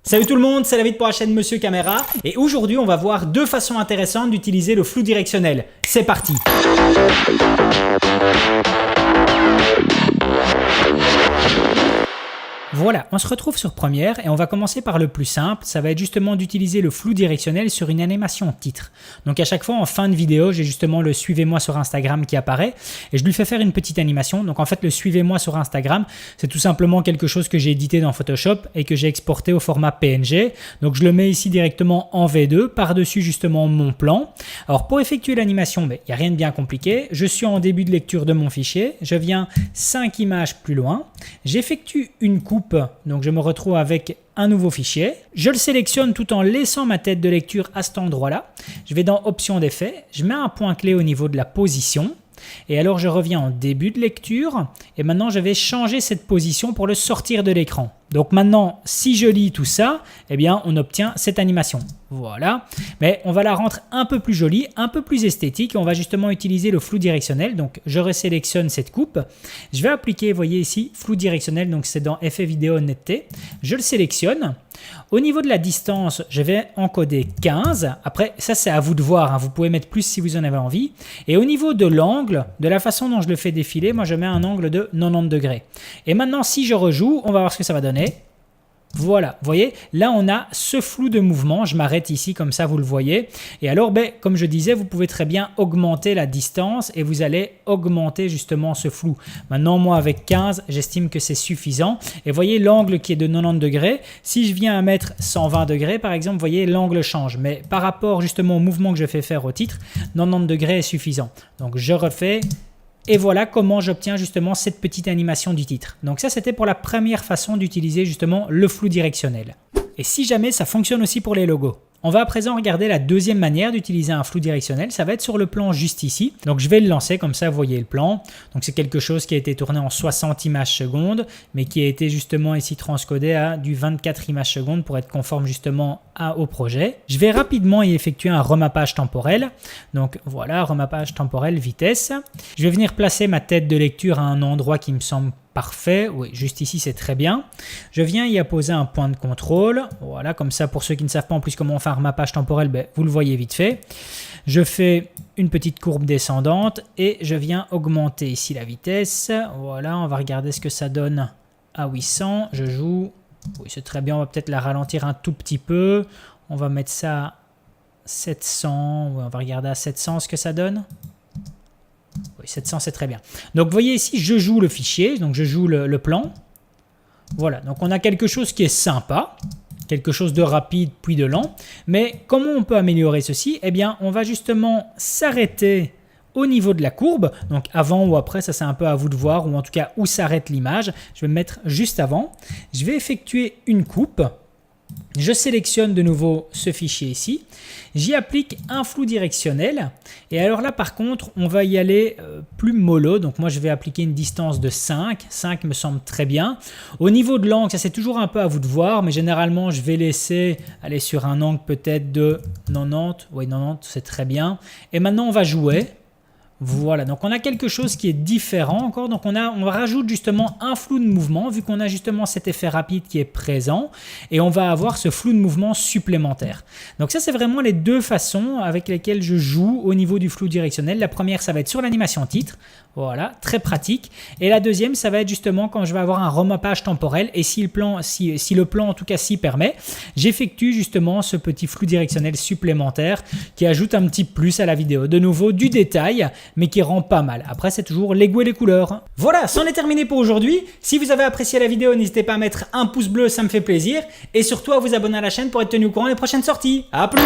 Salut tout le monde, c'est David pour la chaîne Monsieur Caméra et aujourd'hui on va voir deux façons intéressantes d'utiliser le flou directionnel. C'est parti! Voilà, on se retrouve sur Premiere et on va commencer par le plus simple, ça va être justement d'utiliser le flou directionnel sur une animation titre. Donc à chaque fois en fin de vidéo, j'ai justement le suivez-moi sur Instagram qui apparaît et je lui fais faire une petite animation. Donc en fait le suivez-moi sur Instagram, c'est tout simplement quelque chose que j'ai édité dans Photoshop et que j'ai exporté au format PNG. Donc je le mets ici directement en V2, par-dessus justement mon plan. Alors pour effectuer l'animation, il n'y a rien de bien compliqué. Je suis en début de lecture de mon fichier, je viens 5 images plus loin, j'effectue une coupe. Donc je me retrouve avec un nouveau fichier. Je le sélectionne tout en laissant ma tête de lecture à cet endroit-là. Je vais dans Options d'effet, je mets un point clé au niveau de la position. Et alors je reviens en début de lecture et maintenant je vais changer cette position pour le sortir de l'écran. Donc maintenant, si je lis tout ça, eh bien on obtient cette animation. Voilà, mais on va la rendre un peu plus jolie, un peu plus esthétique. On va justement utiliser le flou directionnel. Donc je resélectionne cette coupe. Je vais appliquer, vous voyez ici, flou directionnel. Donc c'est dans Effet vidéo netteté. Je le sélectionne. Au niveau de la distance, je vais encoder 15. Après, ça c'est à vous de voir. Vous pouvez mettre plus si vous en avez envie. Et au niveau de l'angle, de la façon dont je le fais défiler, moi je mets un angle de 90 degrés. Et maintenant, si je rejoue, on va voir ce que ça va donner. Voilà, vous voyez, là on a ce flou de mouvement, je m'arrête ici comme ça vous le voyez. Et alors, comme je disais, vous pouvez très bien augmenter la distance et vous allez augmenter justement ce flou. Maintenant, moi avec 15, j'estime que c'est suffisant. Et vous voyez l'angle qui est de 90 degrés. Si je viens à mettre 120 degrés par exemple, vous voyez l'angle change. Mais par rapport justement au mouvement que je fais faire au titre, 90 degrés est suffisant. Donc je refais. Et voilà comment j'obtiens justement cette petite animation du titre. Donc ça, c'était pour la première façon d'utiliser justement le flou directionnel. Et si jamais ça fonctionne aussi pour les logos. On va à présent regarder la deuxième manière d'utiliser un flou directionnel. Ça va être sur le plan juste ici. Donc je vais le lancer comme ça, vous voyez le plan. Donc c'est quelque chose qui a été tourné en 60 images secondes, mais qui a été justement ici transcodé à du 24 images secondes pour être conforme justement au projet. Je vais rapidement y effectuer un remappage temporel. Donc voilà, remappage temporel, vitesse. Je vais venir placer ma tête de lecture à un endroit qui me semble parfait, oui, juste ici c'est très bien. Je viens y apposer un point de contrôle, voilà, comme ça pour ceux qui ne savent pas en plus comment faire un remappage temporel, vous le voyez vite fait. Je fais une petite courbe descendante et je viens augmenter ici la vitesse. Voilà, on va regarder ce que ça donne à 800. Je joue, oui c'est très bien, on va peut-être la ralentir un tout petit peu. On va mettre ça à 700, oui, on va regarder à 700 ce que ça donne. Oui, 700 c'est très bien. Donc vous voyez ici, je joue le fichier, donc je joue le plan. Voilà, donc on a quelque chose qui est sympa, quelque chose de rapide puis de lent. Mais comment on peut améliorer ceci? Eh bien, on va justement s'arrêter au niveau de la courbe. Donc avant ou après, ça c'est un peu à vous de voir, ou en tout cas où s'arrête l'image. Je vais me mettre juste avant. Je vais effectuer une coupe. Je sélectionne de nouveau ce fichier ici, j'y applique un flou directionnel et alors là par contre on va y aller plus mollo, donc moi je vais appliquer une distance de 5 me semble très bien. Au niveau de l'angle, ça c'est toujours un peu à vous de voir, mais généralement je vais laisser aller sur un angle peut-être de 90, oui 90 c'est très bien. Et maintenant on va jouer. Voilà, donc on a quelque chose qui est différent encore, donc on rajoute justement un flou de mouvement vu qu'on a justement cet effet rapide qui est présent et on va avoir ce flou de mouvement supplémentaire. Donc ça c'est vraiment les deux façons avec lesquelles je joue au niveau du flou directionnel. La première ça va être sur l'animation titre, voilà, très pratique. Et la deuxième ça va être justement quand je vais avoir un remappage temporel et si le plan en tout cas s'y permet, j'effectue justement ce petit flou directionnel supplémentaire qui ajoute un petit plus à la vidéo. De nouveau du détail, mais qui rend pas mal. Après, c'est toujours les goûts et les couleurs. Voilà, c'en est terminé pour aujourd'hui. Si vous avez apprécié la vidéo, n'hésitez pas à mettre un pouce bleu, ça me fait plaisir. Et surtout à vous abonner à la chaîne pour être tenu au courant des prochaines sorties. À plus!